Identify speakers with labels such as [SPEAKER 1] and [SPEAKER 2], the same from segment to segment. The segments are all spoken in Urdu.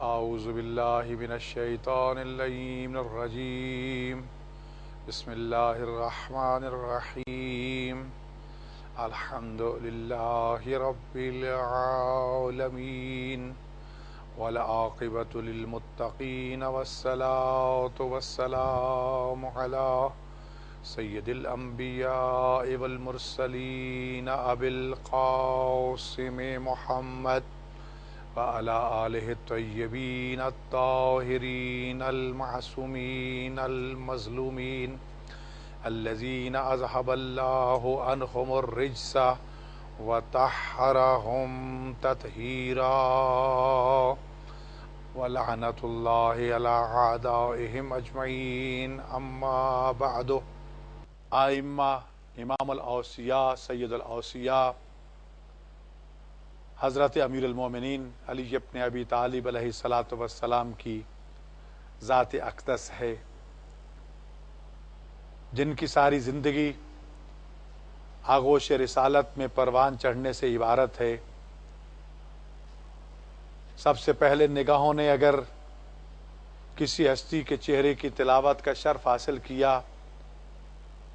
[SPEAKER 1] اعوذ باللہ من الشیطان اللعین الرجیم بسم اللہ الرحمن الرحیم الحمد للہ رب العالمین والعاقبۃ للمتقین والصلاة والسلام علی سید الانبیاء والمرسلین ابی القاسم محمد وعلى آلہ الطیبین الطاہرین المعصومین المظلومین الذین اذهب اللہ عنہم الرجس وطہرہم تطہیرا ولعنۃ اللہ علی اعدائہم اجمعین اما بعد۔ ائمہ، امام الاوصیاء، سید الاوصیاء حضرت امیر المومنین علی ابن ابی طالب علیہ الصلاۃ والسلام کی ذات اقدس ہے، جن کی ساری زندگی آغوش رسالت میں پروان چڑھنے سے عبارت ہے۔ سب سے پہلے نگاہوں نے اگر کسی ہستی کے چہرے کی تلاوت کا شرف حاصل کیا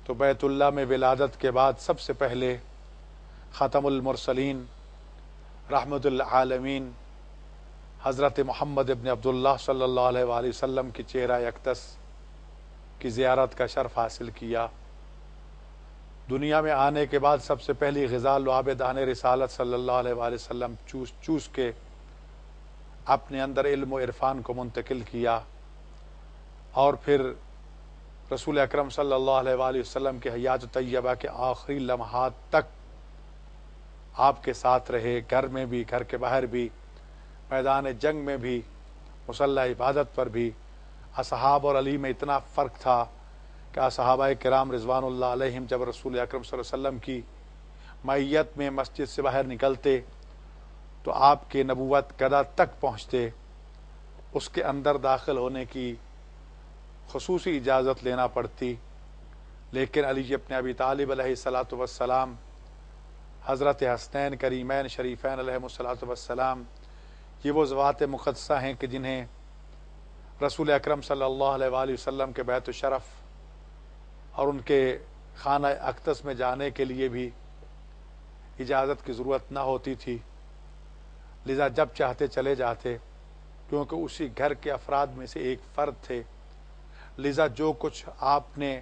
[SPEAKER 1] تو بیت اللہ میں ولادت کے بعد سب سے پہلے ختم المرسلین رحمت العالمین حضرت محمد ابن عبداللہ صلی اللہ علیہ وآلہ وسلم کی چہرہ اقدس کی زیارت کا شرف حاصل کیا۔ دنیا میں آنے کے بعد سب سے پہلی غذا لعاب دہن رسالت صلی اللہ علیہ وآلہ وسلم چوس کے اپنے اندر علم و عرفان کو منتقل کیا، اور پھر رسول اکرم صلی اللہ علیہ وآلہ وسلم کے حیات طیبہ کے آخری لمحات تک آپ کے ساتھ رہے، گھر میں بھی، گھر کے باہر بھی، میدان جنگ میں بھی، مسلح عبادت پر بھی۔ اصحاب اور علی میں اتنا فرق تھا کہ صحابہ کرام رضوان اللہ علیہم جب رسول اکرم صلی اللہ علیہ وسلم کی معیت میں مسجد سے باہر نکلتے تو آپ کے نبوت قدا تک پہنچتے، اس کے اندر داخل ہونے کی خصوصی اجازت لینا پڑتی، لیکن علی ابن ابی طالب علیہ الصلاۃ والسلام، حضرت حسنین کریمین شریفین علیہ الصلاۃ والسلام، یہ وہ ذوات مقدسہ ہیں کہ جنہیں رسول اکرم صلی اللہ علیہ وآلہ وسلم کے بیت الشرف اور ان کے خانہ اقدس میں جانے کے لیے بھی اجازت کی ضرورت نہ ہوتی تھی، لذا جب چاہتے چلے جاتے، کیونکہ اسی گھر کے افراد میں سے ایک فرد تھے، لذا جو کچھ آپ نے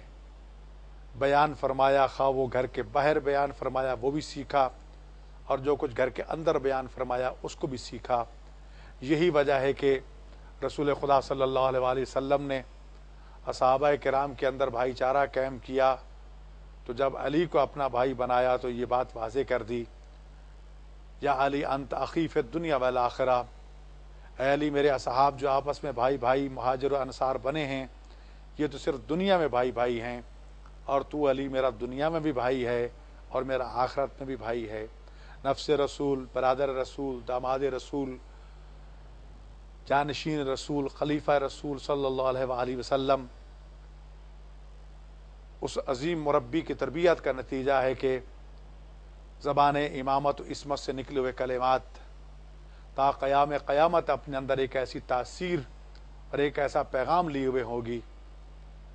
[SPEAKER 1] بیان فرمایا، خواہ وہ گھر کے باہر بیان فرمایا وہ بھی سیکھا، اور جو کچھ گھر کے اندر بیان فرمایا اس کو بھی سیکھا۔ یہی وجہ ہے کہ رسول خدا صلی اللہ علیہ وآلہ وسلم نے صحابہ کرام کے اندر بھائی چارہ قائم کیا، تو جب علی کو اپنا بھائی بنایا تو یہ بات واضح کر دی، یا علی انت اخی فی الدنیا والآخرہ، اے علی میرے اصحاب جو آپس میں بھائی بھائی مہاجر و انصار بنے ہیں، یہ تو صرف دنیا میں بھائی بھائی ہیں، اور تو علی میرا دنیا میں بھی بھائی ہے اور میرا آخرت میں بھی بھائی ہے۔ نفس رسول، برادر رسول، داماد رسول، جانشین رسول، خلیفہ رسول صلی اللہ علیہ وآلہ وسلم، اس عظیم مربی کی تربیت کا نتیجہ ہے کہ زبان امامت و عصمت سے نکلے ہوئے کلمات تا قیام قیامت اپنے اندر ایک ایسی تاثیر اور ایک ایسا پیغام لیے ہوئے ہوگی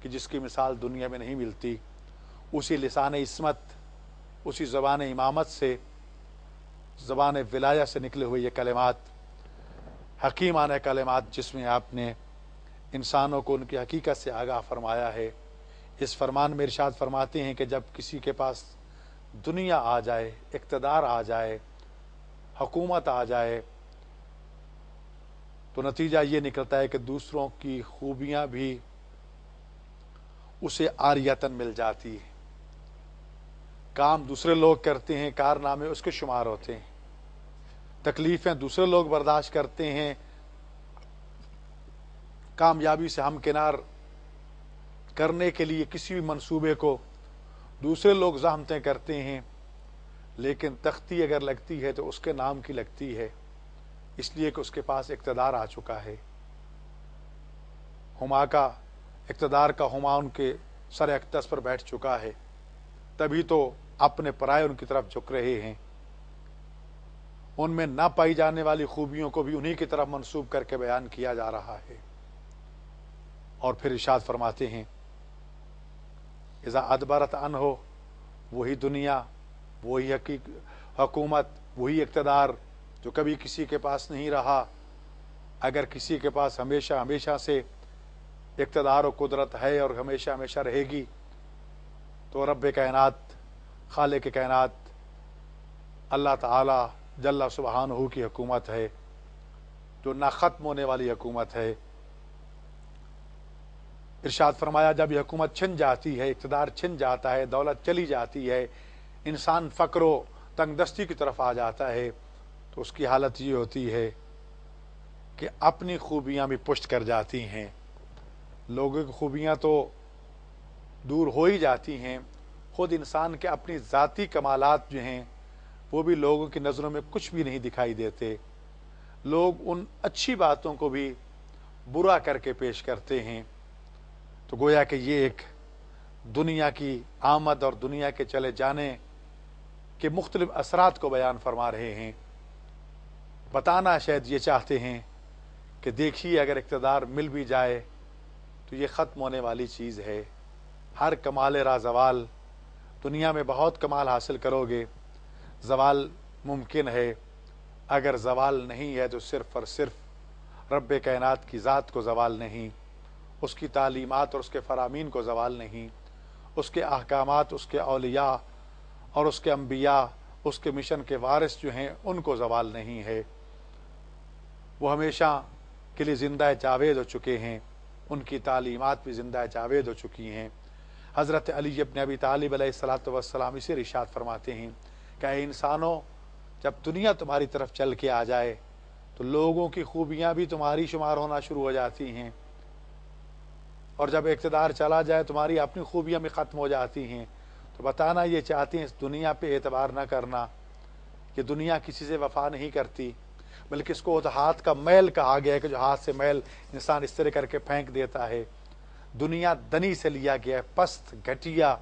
[SPEAKER 1] کہ جس کی مثال دنیا میں نہیں ملتی۔ اسی لسان عصمت، اسی زبان امامت سے، زبان ولایہ سے نکلے ہوئے یہ کلمات، حکیمانہ کلمات، جس میں آپ نے انسانوں کو ان کی حقیقت سے آگاہ فرمایا ہے۔ اس فرمان میں ارشاد فرماتے ہیں کہ جب کسی کے پاس دنیا آ جائے، اقتدار آ جائے، حکومت آ جائے، تو نتیجہ یہ نکلتا ہے کہ دوسروں کی خوبیاں بھی اسے عاریتاً مل جاتی ہے، کام دوسرے لوگ کرتے ہیں، کارنامے اس کے شمار ہوتے ہیں، تکلیفیں دوسرے لوگ برداشت کرتے ہیں، کامیابی سے ہمکنار کرنے کے لیے کسی بھی منصوبے کو دوسرے لوگ زحمتیں کرتے ہیں، لیکن تختی اگر لگتی ہے تو اس کے نام کی لگتی ہے، اس لیے کہ اس کے پاس اقتدار آ چکا ہے۔ ہما کا اقتدار کا ہما ان کے سر اقدس پر بیٹھ چکا ہے، تبھی تو اپنے پرائے ان کی طرف جھک رہے ہیں۔ ان میں نہ پائی جانے والی خوبیوں کو بھی انہی کی طرف منسوب کر کے بیان کیا جا رہا ہے۔ اور پھر ارشاد فرماتے ہیں اذا ادبرت عنہ، وہی دنیا، وہی حکومت، وہی اقتدار جو کبھی کسی کے پاس نہیں رہا، اگر کسی کے پاس ہمیشہ ہمیشہ سے اقتدار و قدرت ہے اور ہمیشہ ہمیشہ رہے گی تو رب کائنات، خالق کائنات اللہ تعالی جل سبحانہ کی حکومت ہے، جو نہ ختم ہونے والی حکومت ہے۔ ارشاد فرمایا جب یہ حکومت چھن جاتی ہے، اقتدار چھن جاتا ہے، دولت چلی جاتی ہے، انسان فقر و تنگ دستی کی طرف آ جاتا ہے، تو اس کی حالت یہ ہوتی ہے کہ اپنی خوبیاں بھی پشت کر جاتی ہیں، لوگوں کی خوبیاں تو دور ہو ہی جاتی ہیں، خود انسان کے اپنی ذاتی کمالات جو ہیں وہ بھی لوگوں کی نظروں میں کچھ بھی نہیں دکھائی دیتے، لوگ ان اچھی باتوں کو بھی برا کر کے پیش کرتے ہیں۔ تو گویا کہ یہ ایک دنیا کی آمد اور دنیا کے چلے جانے کے مختلف اثرات کو بیان فرما رہے ہیں، بتانا شاید یہ چاہتے ہیں کہ دیکھیے اگر اقتدار مل بھی جائے تو یہ ختم ہونے والی چیز ہے، ہر کمال را زوال، دنیا میں بہت کمال حاصل کرو گے، زوال ممکن ہے، اگر زوال نہیں ہے تو صرف اور صرف رب کائنات کی ذات کو زوال نہیں، اس کی تعلیمات اور اس کے فرامین کو زوال نہیں، اس کے احکامات، اس کے اولیاء اور اس کے انبیاء، اس کے مشن کے وارث جو ہیں ان کو زوال نہیں ہے، وہ ہمیشہ کے لیے زندہ جاوید ہو چکے ہیں، ان کی تعلیمات بھی زندہ جاوید ہو چکی ہیں۔ حضرت علی ابن ابی طالب علیہ الصلوۃ والسلام اسے ارشاد فرماتے ہیں کہ اے انسانوں، جب دنیا تمہاری طرف چل کے آ جائے تو لوگوں کی خوبیاں بھی تمہاری شمار ہونا شروع ہو جاتی ہیں، اور جب اقتدار چلا جائے تمہاری اپنی خوبیاں بھی ختم ہو جاتی ہیں۔ تو بتانا یہ چاہتے ہیں اس دنیا پہ اعتبار نہ کرنا، کہ دنیا کسی سے وفا نہیں کرتی، بلکہ اس کو ہاتھ کا میل کہا گیا ہے کہ جو ہاتھ سے میل انسان اس طرح کر کے پھینک دیتا ہے۔ دنیا دنی سے لیا گیا ہے، پست، گھٹیا،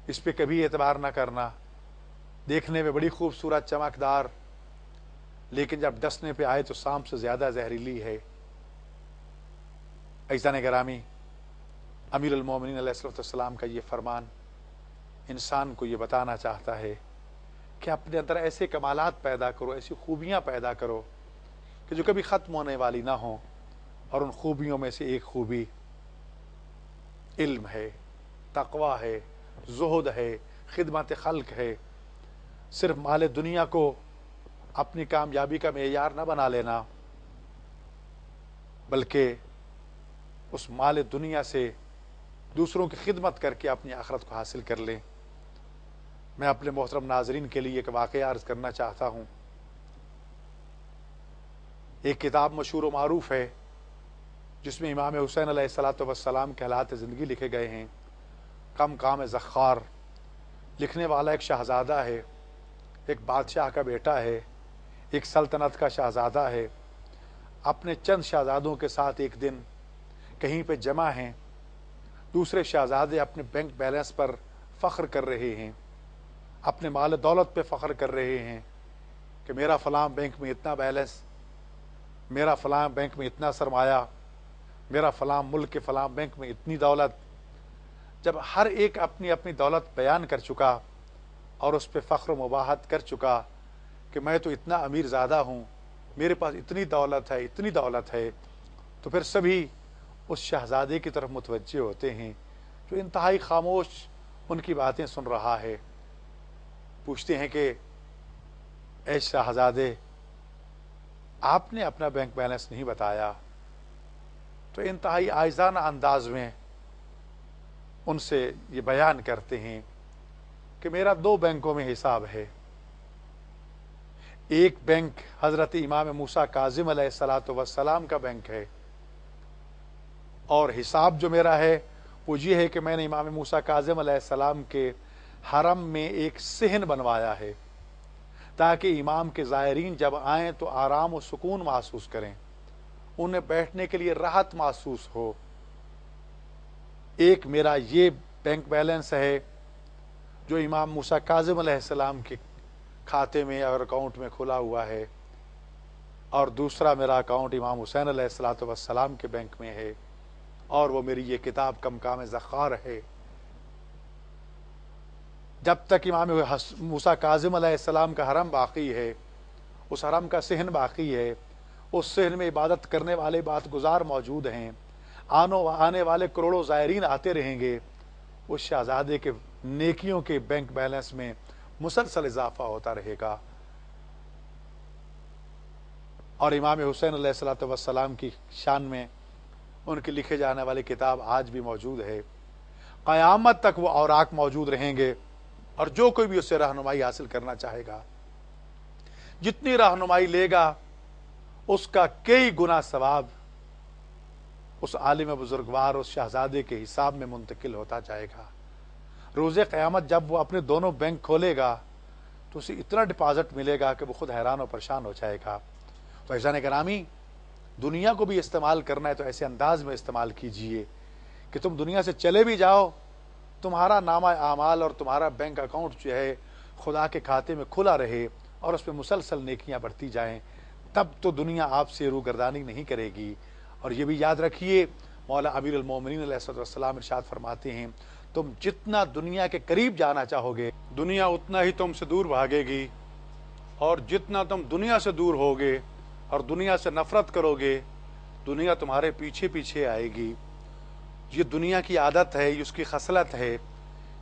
[SPEAKER 1] اس پہ کبھی اعتبار نہ کرنا، دیکھنے میں بڑی خوبصورت چمکدار، لیکن جب ڈسنے پہ آئے تو سانپ سے زیادہ زہریلی ہے۔ عزیزان گرامی، امیر المومنین علیہ الصلوۃ والسلام کا یہ فرمان انسان کو یہ بتانا چاہتا ہے کہ اپنے اندر ایسے کمالات پیدا کرو، ایسی خوبیاں پیدا کرو کہ جو کبھی ختم ہونے والی نہ ہوں، اور ان خوبیوں میں سے ایک خوبی علم ہے، تقوی ہے، زہد ہے، خدمت خلق ہے۔ صرف مال دنیا کو اپنی کامیابی کا معیار نہ بنا لینا، بلکہ اس مال دنیا سے دوسروں کی خدمت کر کے اپنی آخرت کو حاصل کر لیں۔ میں اپنے محترم ناظرین کے لیے ایک واقعہ عرض کرنا چاہتا ہوں۔ ایک کتاب مشہور و معروف ہے جس میں امام حسین علیہ الصلوۃ والسلام کے حالات زندگی لکھے گئے ہیں، کم کام زخار۔ لکھنے والا ایک شہزادہ ہے، ایک بادشاہ کا بیٹا ہے، ایک سلطنت کا شہزادہ ہے، اپنے چند شہزادوں کے ساتھ ایک دن کہیں پہ جمع ہیں۔ دوسرے شہزادے اپنے بینک بیلنس پر فخر کر رہے ہیں، اپنے مال دولت پہ فخر کر رہے ہیں کہ میرا فلاں بینک میں اتنا بیلنس، میرا فلاں بینک میں اتنا سرمایہ، میرا فلاں ملک کے فلاں بینک میں اتنی دولت۔ جب ہر ایک اپنی اپنی دولت بیان کر چکا اور اس پہ فخر و مباحت کر چکا کہ میں تو اتنا امیر زادہ ہوں، میرے پاس اتنی دولت ہے، اتنی دولت ہے، تو پھر سبھی اس شہزادے کی طرف متوجہ ہوتے ہیں جو انتہائی خاموش ان کی باتیں سن رہا ہے۔ پوچھتے ہیں کہ اے شہزادے، آپ نے اپنا بینک بیلنس نہیں بتایا؟ تو انتہائی عاجزانہ انداز میں ان سے یہ بیان کرتے ہیں کہ میرا 2 بینکوں میں حساب ہے۔ ایک بینک حضرت امام موسیٰ کاظم علیہ الصلوۃ والسلام کا بینک ہے، اور حساب جو میرا ہے وہ یہ ہے کہ میں نے امام موسیٰ کاظم علیہ السلام کے حرم میں ایک صحن بنوایا ہے تاکہ امام کے زائرین جب آئیں تو آرام و سکون محسوس کریں، انہیں بیٹھنے کے لیے راحت محسوس ہو۔ ایک میرا یہ بینک بیلنس ہے جو امام موسیٰ کاظم علیہ السلام کے کھاتے میں اور اکاؤنٹ میں کھلا ہوا ہے، اور دوسرا میرا اکاؤنٹ امام حسین علیہ الصلوۃ والسلام کے بینک میں ہے، اور وہ میری یہ کتاب کم ذخار ہے۔ جب تک امام موسیٰ کاظم علیہ السلام کا حرم باقی ہے، اس حرم کا صحن باقی ہے، اس صحن میں عبادت کرنے والے بات گزار موجود ہیں، آنے والے کروڑوں زائرین آتے رہیں گے، اس شہزادے کے نیکیوں کے بینک بیلنس میں مسلسل اضافہ ہوتا رہے گا۔ اور امام حسین علیہ الصلوۃ والسلام کی شان میں ان کی لکھے جانے والی کتاب آج بھی موجود ہے، قیامت تک وہ اوراق موجود رہیں گے، اور جو کوئی بھی اس سے رہنمائی حاصل کرنا چاہے گا، جتنی رہنمائی لے گا اس کا کئی گنا ثواب اس عالم بزرگوار، اس شہزادے کے حساب میں منتقل ہوتا جائے گا۔ روز قیامت جب وہ اپنے دونوں بینک کھولے گا تو اسے اتنا ڈپازٹ ملے گا کہ وہ خود حیران و پریشان ہو جائے گا۔ تو عزیزان گرامی، دنیا کو بھی استعمال کرنا ہے تو ایسے انداز میں استعمال کیجئے کہ تم دنیا سے چلے بھی جاؤ، تمہارا نامہ اعمال اور تمہارا بینک اکاؤنٹ جو ہے خدا کے کھاتے میں کھلا رہے اور اس پہ مسلسل نیکیاں بڑھتی جائیں، تب تو دنیا آپ سے روگردانی نہیں کرے گی۔ اور یہ بھی یاد رکھیے، مولا امیر المومنین علیہ السلام ارشاد فرماتے ہیں، تم جتنا دنیا کے قریب جانا چاہو گے دنیا اتنا ہی تم سے دور بھاگے گی، اور جتنا تم دنیا سے دور ہوگے اور دنیا سے نفرت کرو گے دنیا تمہارے پیچھے پیچھے آئے گی۔ یہ دنیا کی عادت ہے، یہ اس کی خصلت ہے،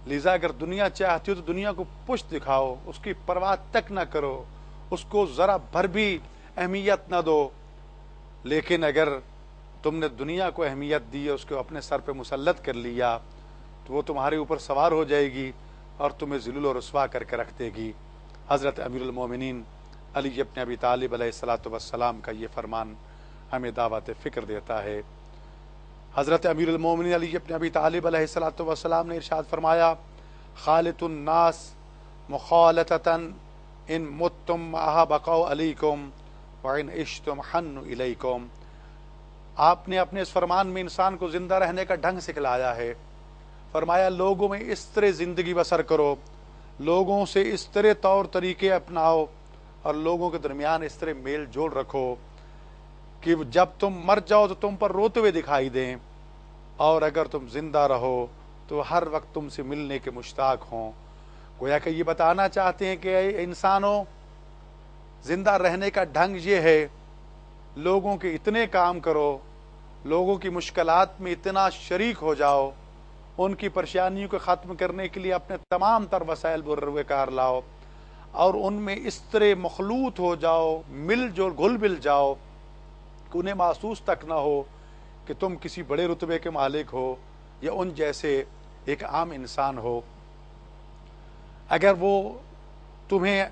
[SPEAKER 1] لہذا اگر دنیا چاہتی ہو تو دنیا کو پشت دکھاؤ، اس کی پرواہ تک نہ کرو، اس کو ذرا بھر بھی اہمیت نہ دو۔ لیکن اگر تم نے دنیا کو اہمیت دی، اس کو اپنے سر پہ مسلط کر لیا تو وہ تمہارے اوپر سوار ہو جائے گی اور تمہیں ذلیل و رسوا کر کے رکھ دے گی۔ حضرت امیر المومنین علی ابن ابی طالب علیہ الصلوۃ والسلام کا یہ فرمان ہمیں دعوت فکر دیتا ہے۔ حضرت امیر المومنین علی ابن ابی طالب علیہ الصلوۃ والسلام نے ارشاد فرمایا، خالط الناس مخالطۃ ان متم معها بقوا علیکم وان عشتم حنوا الیکم۔ آپ نے اپنے اس فرمان میں انسان کو زندہ رہنے کا ڈھنگ سکھلایا ہے۔ فرمایا لوگوں میں اس طرح زندگی بسر کرو، لوگوں سے اس طرح طور طریقے اپناؤ اور لوگوں کے درمیان اس طرح میل جول رکھو کہ جب تم مر جاؤ تو تم پر روتے ہوئے دکھائی دیں، اور اگر تم زندہ رہو تو ہر وقت تم سے ملنے کے مشتاق ہوں۔ گویا کہ یہ بتانا چاہتے ہیں کہ اے انسانوں، زندہ رہنے کا ڈھنگ یہ ہے، لوگوں کے اتنے کام کرو، لوگوں کی مشکلات میں اتنا شریک ہو جاؤ، ان کی پریشانیوں کو ختم کرنے کے لیے اپنے تمام تر وسائل بروئے کار لاؤ، اور ان میں اس طرح مخلوط ہو جاؤ، مل جو گھل مل جاؤ کہ انہیں محسوس تک نہ ہو کہ تم کسی بڑے رتبے کے مالک ہو یا ان جیسے ایک عام انسان ہو۔ اگر وہ تمہیں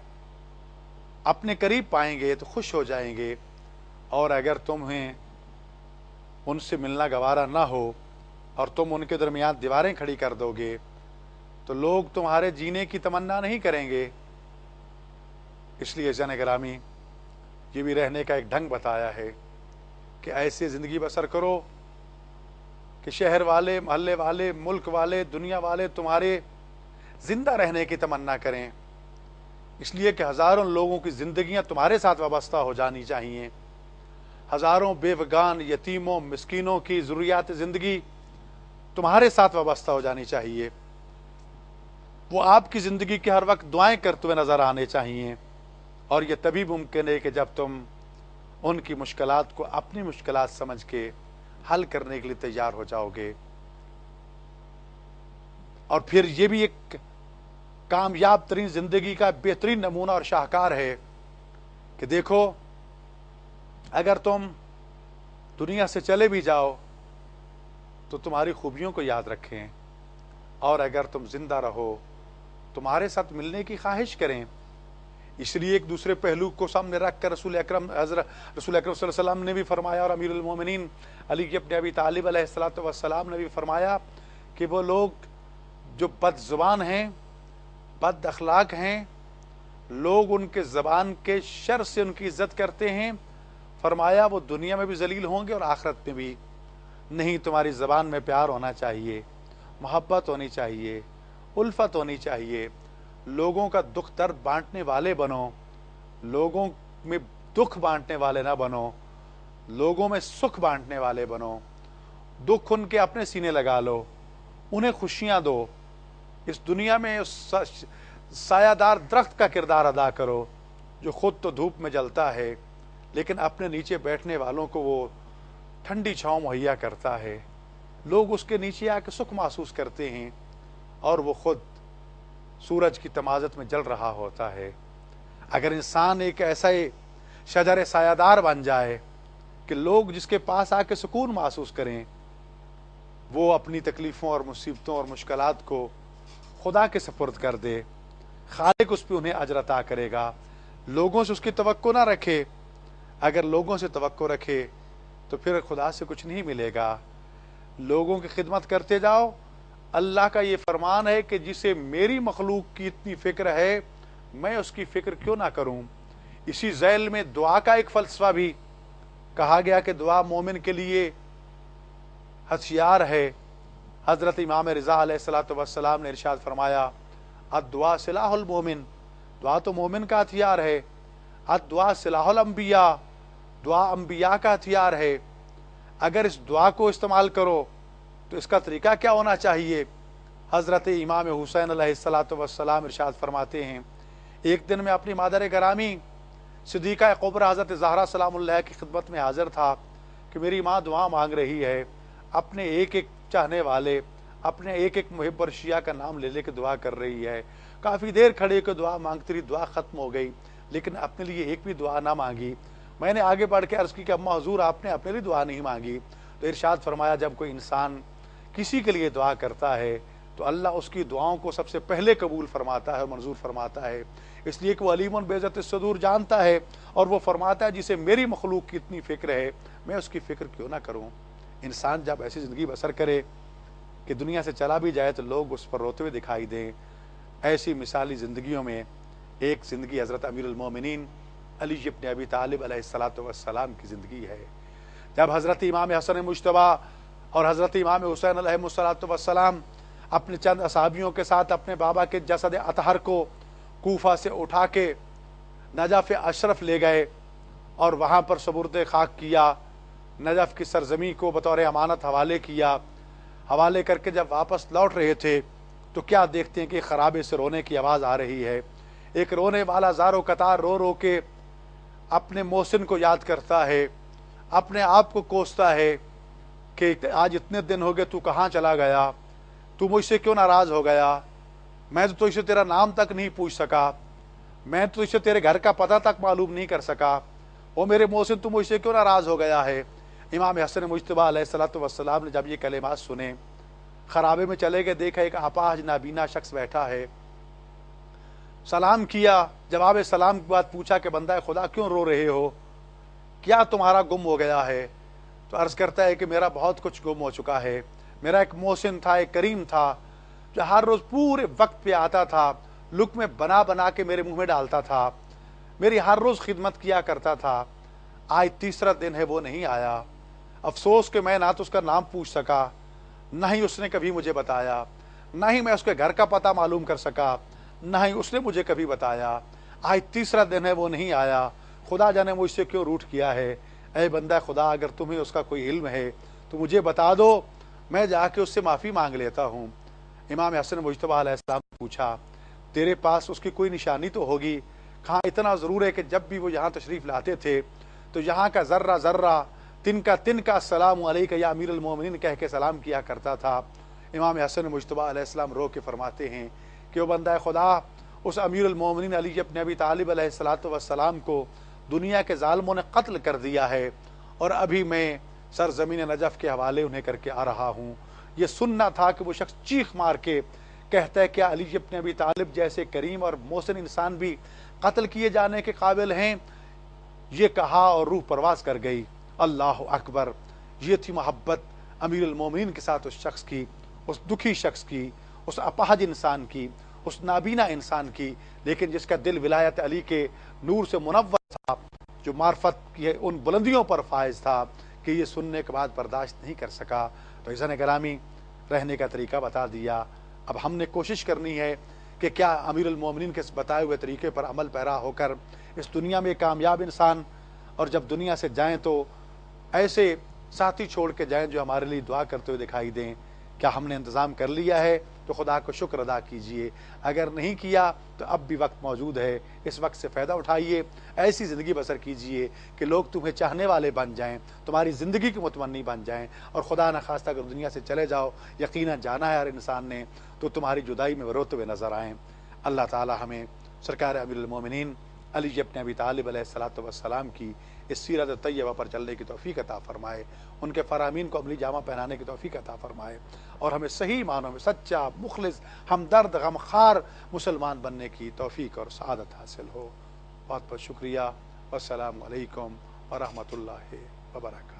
[SPEAKER 1] اپنے قریب پائیں گے تو خوش ہو جائیں گے، اور اگر تمہیں ان سے ملنا گوارا نہ ہو اور تم ان کے درمیان دیواریں کھڑی کر دو گے تو لوگ تمہارے جینے کی تمنا نہیں کریں گے۔ اس لیے عزیزان گرامی، یہ بھی رہنے کا ایک ڈھنگ بتایا ہے کہ ایسے زندگی بسر کرو کہ شہر والے، محلے والے، ملک والے، دنیا والے تمہارے زندہ رہنے کی تمنا کریں، اس لیے کہ ہزاروں لوگوں کی زندگیاں تمہارے ساتھ وابستہ ہو جانی چاہیے۔ ہزاروں بیوگان، یتیموں، مسکینوں کی ضروریات زندگی تمہارے ساتھ وابستہ ہو جانی چاہیے۔ وہ آپ کی زندگی کے ہر وقت دعائیں کرتے ہوئے نظر آنے چاہیے، اور یہ تبھی ممکن ہے کہ جب تم ان کی مشکلات کو اپنی مشکلات سمجھ کے حل کرنے کے لیے تیار ہو جاؤ گے۔ اور پھر یہ بھی ایک کامیاب ترین زندگی کا بہترین نمونہ اور شاہکار ہے کہ دیکھو، اگر تم دنیا سے چلے بھی جاؤ تو تمہاری خوبیوں کو یاد رکھیں، اور اگر تم زندہ رہو تمہارے ساتھ ملنے کی خواہش کریں۔ اس لیے ایک دوسرے پہلو کو سامنے رکھ کر رسول اکرم صلی اللہ علیہ وسلم نے بھی فرمایا، اور امیر المومنین علی ابن ابی طالب علیہ الصلوۃ والسلام نے بھی فرمایا کہ وہ لوگ جو بد زبان ہیں، بد اخلاق ہیں، لوگ ان کے زبان کے شر سے ان کی عزت کرتے ہیں، فرمایا وہ دنیا میں بھی ذلیل ہوں گے اور آخرت میں بھی۔ نہیں، تمہاری زبان میں پیار ہونا چاہیے، محبت ہونی چاہیے، الفت ہونی چاہیے، لوگوں کا دکھ درد بانٹنے والے بنو، لوگوں میں دکھ بانٹنے والے نہ بنو، لوگوں میں سکھ بانٹنے والے بنو، دکھ ان کے اپنے سینے لگا لو، انہیں خوشیاں دو، اس دنیا میں اس سایہ دار درخت کا کردار ادا کرو جو خود تو دھوپ میں جلتا ہے لیکن اپنے نیچے بیٹھنے والوں کو وہ ٹھنڈی چھاؤں مہیا کرتا ہے، لوگ اس کے نیچے آ کے سکھ محسوس کرتے ہیں اور وہ خود سورج کی تمازت میں جل رہا ہوتا ہے۔ اگر انسان ایک ایسا شجر سایہ دار بن جائے کہ لوگ جس کے پاس آ کے سکون محسوس کریں، وہ اپنی تکلیفوں اور مصیبتوں اور مشکلات کو خدا کے سپرد کر دے، خالق اس پہ انہیں اجر عطا کرے گا۔ لوگوں سے اس کی توقع نہ رکھے، اگر لوگوں سے توقع رکھے تو پھر خدا سے کچھ نہیں ملے گا۔ لوگوں کی خدمت کرتے جاؤ۔ اللہ کا یہ فرمان ہے کہ جسے میری مخلوق کی اتنی فکر ہے میں اس کی فکر کیوں نہ کروں۔ اسی ذیل میں دعا کا ایک فلسفہ بھی کہا گیا کہ دعا مومن کے لیے ہتھیار ہے۔ حضرت امام رضا علیہ الصلوۃ والسلام نے ارشاد فرمایا الدعاء سلاح المومن، دعا تو مومن کا ہتھیار ہے۔ الدعاء سلاح الانبیاء، دعا انبیاء کا ہتھیار ہے۔ اگر اس دعا کو استعمال کرو تو اس کا طریقہ کیا ہونا چاہیے؟ حضرت امام حسین علیہ الصلوۃ والسلام ارشاد فرماتے ہیں ایک دن میں اپنی مادر گرامی صدیقہ کبریٰ حضرت زہرا سلام اللہ کی خدمت میں حاضر تھا کہ میری ماں دعا مانگ رہی ہے، اپنے ایک ایک چاہنے والے، اپنے ایک ایک محب اور شیعہ کا نام لے لے کے دعا کر رہی ہے۔ کافی دیر کھڑے کے دعا مانگتی رہی، دعا ختم ہو گئی لیکن اپنے لیے ایک بھی دعا نہ مانگی۔ میں نے آگے بڑھ کے عرض کی کہ اماں حضور آپ نے اپنے لیے دعا نہیں مانگی؟ تو ارشاد فرمایا جب کوئی انسان کسی کے لیے دعا کرتا ہے تو اللہ اس کی دعاؤں کو سب سے پہلے قبول فرماتا ہے اور منظور فرماتا ہے، اس لیے کہ وہ علیم بعزت الصدور جانتا ہے اور وہ فرماتا ہے جسے میری مخلوق کی اتنی فکر ہے میں اس کی فکر کیوں نہ کروں۔ انسان جب ایسی زندگی بسر کرے کہ دنیا سے چلا بھی جائے تو لوگ اس پر روتے ہوئے دکھائی دیں، ایسی مثالی زندگیوں میں ایک زندگی حضرت امیر المومنین علی ابن ابی طالب علیہ الصلوۃ والسلام کی زندگی ہے۔ جب حضرت امام حسن مجتبیٰ اور حضرت امام حسین علیہ الصلوۃ والسلام اپنے چند اصحابیوں کے ساتھ اپنے بابا کے جسد اطہر کو کوفہ سے اٹھا کے نجف اشرف لے گئے اور وہاں پر سپرد خاک کیا، نجف کی سرزمین کو بطور امانت حوالے کیا، حوالے کر کے جب واپس لوٹ رہے تھے تو کیا دیکھتے ہیں کہ خرابے سے رونے کی آواز آ رہی ہے، ایک رونے والا زارو قطار رو رو کے اپنے محسن کو یاد کرتا ہے، اپنے آپ کو کوستا ہے کہ آج اتنے دن ہو گئے تو کہاں چلا گیا، تو مجھ سے کیوں ناراض ہو گیا، میں تو اسے تیرا نام تک نہیں پوچھ سکا، میں تو اسے تیرے گھر کا پتہ تک معلوم نہیں کر سکا، وہ میرے محسن تو مجھ سے کیوں ناراض ہو گیا ہے۔ امام حسن مجتبیٰ علیہ الصلوۃ والسلام نے جب یہ کلمات سنے خرابے میں چلے گئے، دیکھا ایک اپاہج نابینا شخص بیٹھا ہے، سلام کیا، جواب سلام کے بعد پوچھا کہ بندہ خدا کیوں رو رہے ہو، کیا تمہارا گم ہو گیا ہے؟ تو عرض کرتا ہے کہ میرا بہت کچھ گم ہو چکا ہے، میرا ایک محسن تھا، ایک کریم تھا جو ہر روز پورے وقت پہ آتا تھا، لقمے بنا بنا کے میرے منہ میں ڈالتا تھا، میری ہر روز خدمت کیا کرتا تھا، آج تیسرا دن ہے وہ نہیں آیا، افسوس کہ میں نہ تو اس کا نام پوچھ سکا، نہ ہی اس نے کبھی مجھے بتایا، نہ ہی میں اس کے گھر کا پتہ معلوم کر سکا، نہ ہی اس نے مجھے کبھی بتایا، آج تیسرا دن ہے وہ نہیں آیا، خدا جانے مجھ سے کیوں روٹھ کیا ہے۔ اے بندہ خدا اگر تمہیں اس کا کوئی علم ہے تو مجھے بتا دو، میں جا کے اس سے معافی مانگ لیتا ہوں۔ امام حسن مجتبیٰ علیہ السلام نے پوچھا تیرے پاس اس کی کوئی نشانی تو ہوگی؟ کہاں اتنا ضرور ہے کہ جب بھی وہ یہاں تشریف لاتے تھے تو یہاں کا ذرہ ذرہ تن کا السلام علیکہ یا امیر المومنین کہہ کے سلام کیا کرتا تھا۔ امام حسن مجتبیٰ علیہ السلام رو کے فرماتے ہیں کہ وہ بندہ خدا اس امیر المومنین علی ابن ابی طالب علیہ الصلوۃ والسلام کو دنیا کے ظالموں نے قتل کر دیا ہے اور ابھی میں سرزمین نجف کے حوالے انہیں کر کے آ رہا ہوں۔ یہ سننا تھا کہ وہ شخص چیخ مار کے کہتا ہے کیا علی ابن ابی طالب جیسے کریم اور محسن انسان بھی قتل کیے جانے کے قابل ہیں؟ یہ کہا اور روح پرواز کر گئی۔ اللہ اکبر، یہ تھی محبت امیر المومنین کے ساتھ اس شخص کی، اس دکھی شخص کی، اس اپاہج انسان کی، اس نابینا انسان کی، لیکن جس کا دل ولایت علی کے نور سے منور تھا، جو معرفت کی ان بلندیوں پر فائز تھا کہ یہ سننے کے بعد برداشت نہیں کر سکا۔ تو عزیزان گرامی، رہنے کا طریقہ بتا دیا، اب ہم نے کوشش کرنی ہے کہ کیا امیر المومنین کے بتائے ہوئے طریقے پر عمل پیرا ہو کر اس دنیا میں کامیاب انسان اور جب دنیا سے جائیں تو ایسے ساتھی چھوڑ کے جائیں جو ہمارے لیے دعا کرتے ہوئے دکھائی دیں. کیا ہم نے انتظام کر لیا ہے؟ تو خدا کو شکر ادا کیجئے. اگر نہیں کیا تو اب بھی وقت موجود ہے، اس وقت سے فائدہ اٹھائیے، ایسی زندگی بسر کیجئے کہ لوگ تمہیں چاہنے والے بن جائیں، تمہاری زندگی کے متمنی بن جائیں. اور خدا نخواستہ اگر دنیا سے چلے جاؤ، یقیناً جانا ہے ہر انسان نے، تو تمہاری جدائی میں وہ روتے ہوئے نظر آئیں. اللہ تعالی ہمیں سرکار امیر المومنین علی ابن ابی طالب علیہ الصلوۃ والسلام کی اس سیرت طیبہ پر چلنے کی توفیق عطا فرمائے، ان کے فرامین کو عملی جامہ پہنانے کی توفیق عطا فرمائے، اور ہمیں صحیح معنوں میں سچا، مخلص، ہمدرد، غمخوار مسلمان بننے کی توفیق اور سعادت حاصل ہو. بہت بہت شکریہ. والسلام علیکم ورحمۃ اللہ وبرکاتہ.